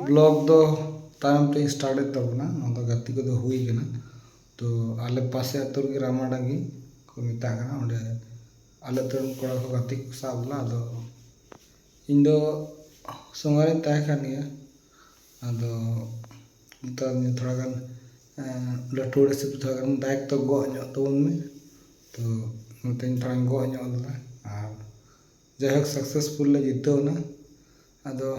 Blog दो तायम ते start तबना गति को हुई गना तो आले पासे अतुर के रामाडांगी को मिता गना ओंडे आले तुरन कोड़ा को गति को साबला अदो इन दो संगारे ताय खानिया अदो तो थोड़ा गान लटोड़े से थोड़ा गान दायक तो गो ᱧᱚᱜ तबन में तो नतेन थोड़ा गो ᱧᱚᱜ ला और जहक सक्सेसफुल ले जितोना अदो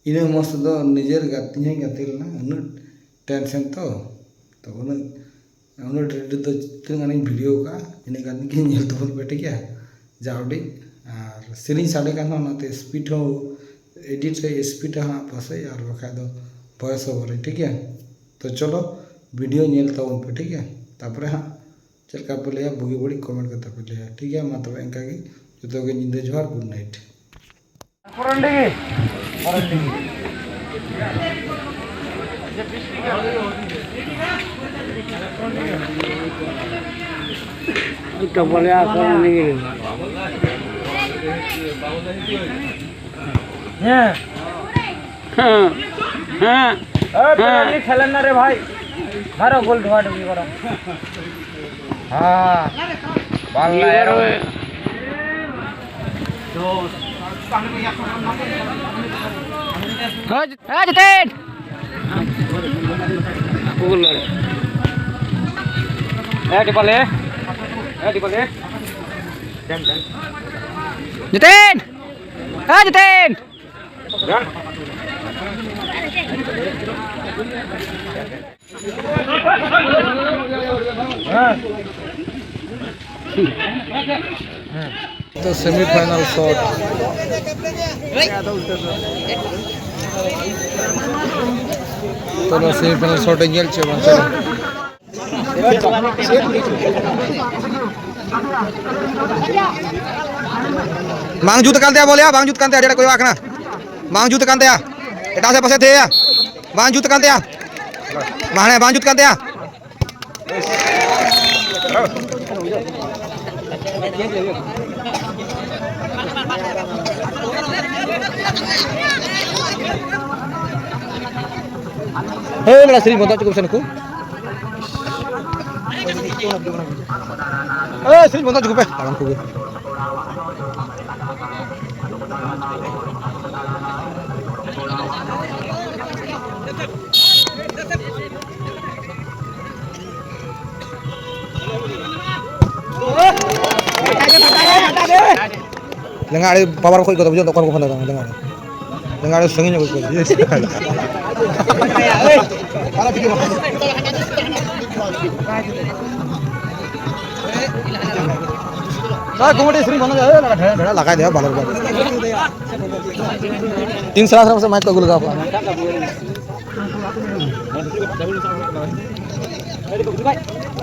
इना मस्त दो निजेर गति गतिलना उन टेंशन तो उन रेडी तो तिनानी वीडियो का इन गान के नेल तबन बेटे क्या जावडी और सेरिंग साडे कान नाते स्पीड हो एडिट से स्पीड हां पासे और बखा दो वॉइस ओवर ठीक है। तो चलो वीडियो नेल तबन पे ठीक है तापर हां चलका पे लिया बुगी बड़ी कमेंट करते पे लिया ठीक है मा तबे इनका की जतो के निंदे जोहार गुड नाइट परंडगी तो बोले परंडगी हां हां हां खेलन ना रे भाई मारो गोल धोआ डुबी करो हां बॉल यार तो जितेन गोल ए डिपले जितेन जितेन तो सेमीफाइनल शॉट तो सेमीफाइनल शॉट गेल छे चलो मांग जूत कांते बोलिया मांग जूत कांते जेड़ा कोई आखना मांग जूत कांते एटा से पासे थे मांग जूत कांते माने मांग जूत कांते हे बड़ा श्री मोदा चुकुप सनकु ए श्री मोदा चुकुप तांग को lengaड़ी पावर कोई को बुझो तो कोन को फंदा lengaड़ी संगी को सा गुमटी श्री बन जाए ढेड़ा लगा दे बालर बाल 300 से मैच को गुल गा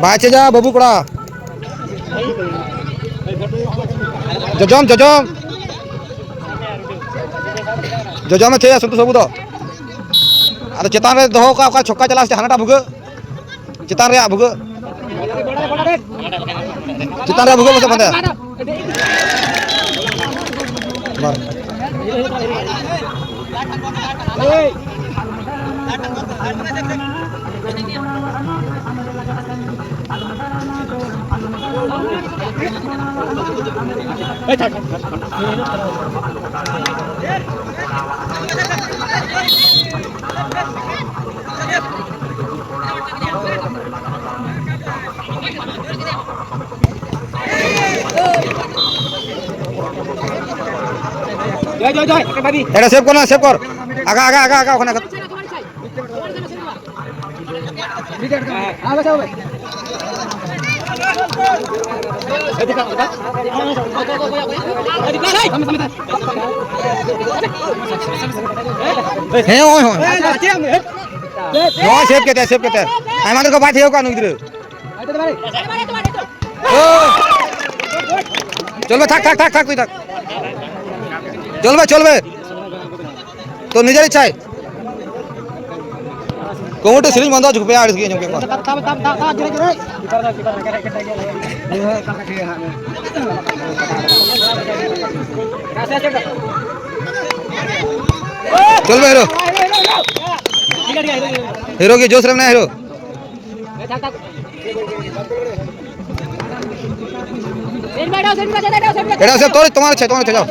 बाचे जा बाबू कोड़ा जजम जजम जजम में थे संतु सबू तो अरे चेतान रे दहो का छक्का चला हानाटा भुग चेतान रे भुग चेतान रे भुग मत बंदे এটা সেভ কর না সেভ কর আগা আগা আগা আগা ওখানে হ্যাঁ ওই হয় সেভ কেতে আমাদের को बात है का नुगिर चलबे থাক থাক থাক থাক তুই থাক चलबे चलबे तो निजेर इच्छाय कोमोटे सिरिंज बंदा जुक पे आड़ के जम के चल बे हीरो हीरो की जोश रखना हीरो एड़ा से तो तुम्हारे छे जाओ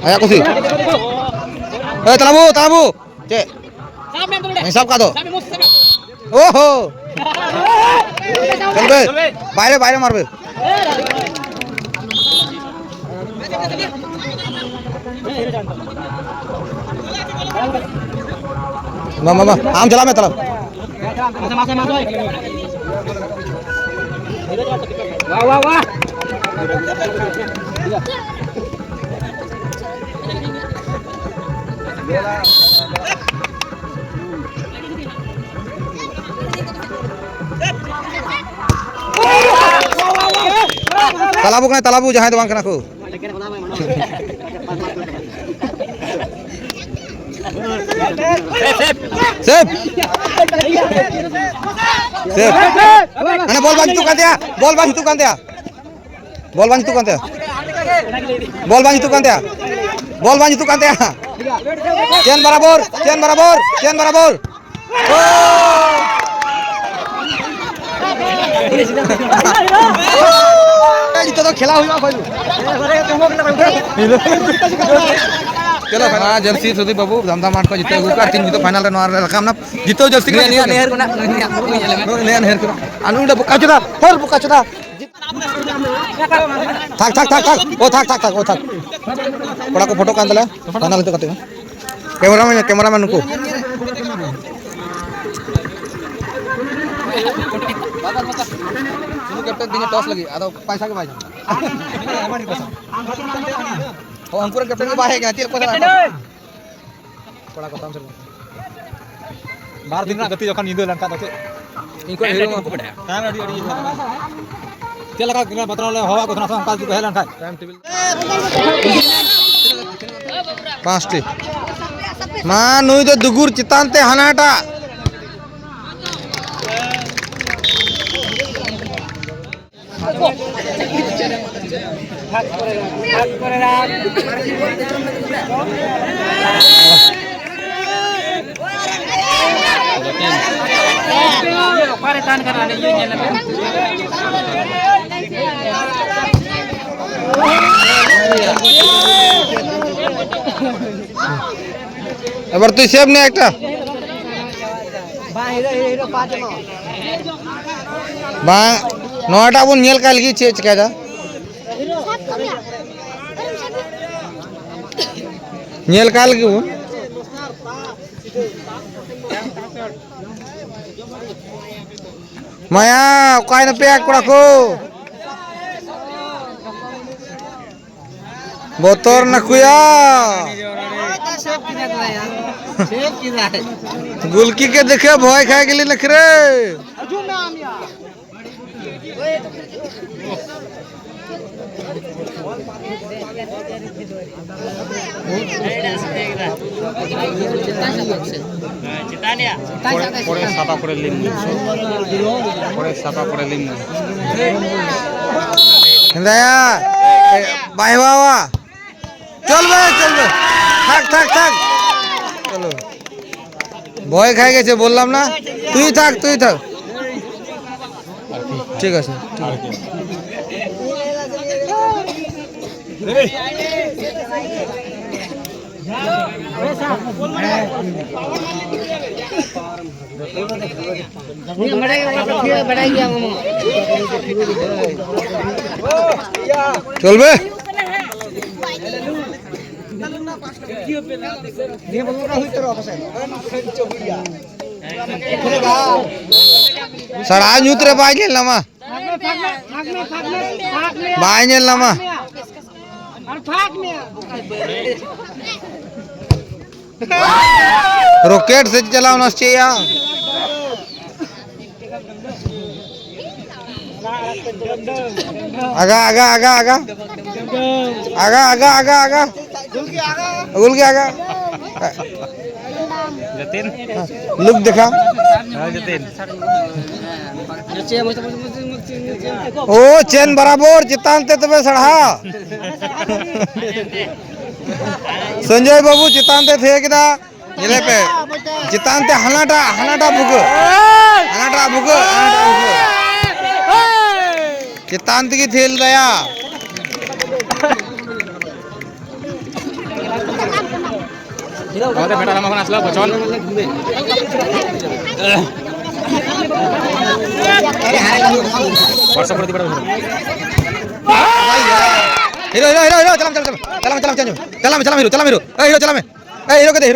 आया कुछ ए तलाबू चे हिसाब का दो ओहो चल बे बाहर मार बे मामा आम चला मैं तलब वाह वाह तालाबू जहाँ तो बांग को सेफ अने बॉल बाजी तू कांत्या बॉल बाजी तू कांत्या चेन बराबर तो खेला हुआ चलो हाँ जर्सी सुदीप बाबू धमधाम आठ को जीते हुआ तीन जीतो फाइनल रे नोर काम ना जीतो जर्सी ने नेहर को ना नेहर को अनुडा बुका चुदा थक ओ थक बड़ा को फोटो कांदला फाइनल तो कते कैमरामैन को कैप्टन दिन टॉस लगी आदो पैसा के भाई ओ अंकुर कैप्टन के बाहे गया तीर को बड़ा को ताम बार दिन गति जखन निदो लंका तो इनको हीरो को बढ़ाया टाइम अडी चल लगा के बतरा हवा को थना संकाल की कहलन था टाइम टेबल 5 टी मा नुई तो दुगुर चितानते हनाटा এবার তুই সেভ নে একটা বা নয়টা বোন নেল কাল কি চেচ কাজা नेल काल की वो माया काय ना पैक रखो बोतोर नकुया गुलकी के देखे भय खाए के लिए नखरे बाय बाबा चल बे थक चलो भय खाई गेছে বললাম না তুই থাক ঠিক আছে চলবে सड़ा न्यूत्रे बाइल लमा बाइल लमा रॉकेट से चलाना चाहिए आगा गुल के आगा Jatin. लुक देखा Jatin. ओ चेन बराबर चितान ते तबे सड़ा संजय बाबू चितान ते थे किदा जिले पे चितान ते हनाटा बुग चितान की थेल दया Ada beda nama kan asla bocon. WhatsApp berarti pada. Hero चलम hero hero चलम hero के दे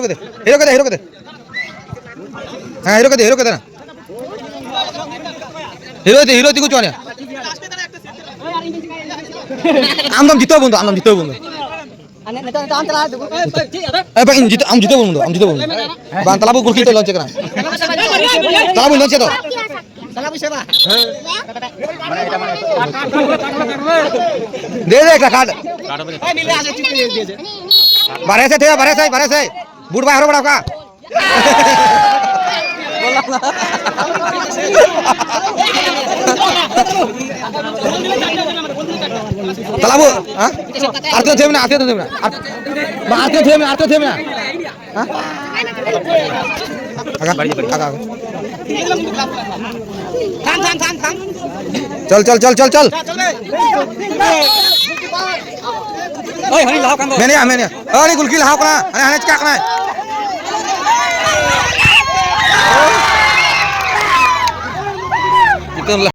हां hero के दे ना hero ती कुछ आने आम जीतो बंदो bang ini am jito bang bang talabu gol kita lonce kena talabu lonce to they card बारे से बूट बाहर बड़ा का talabu हां आरती थे ना हां आगा चल Oi, hani lahap kan. मैंने अरे गुलकी लाओ कना हने चका कना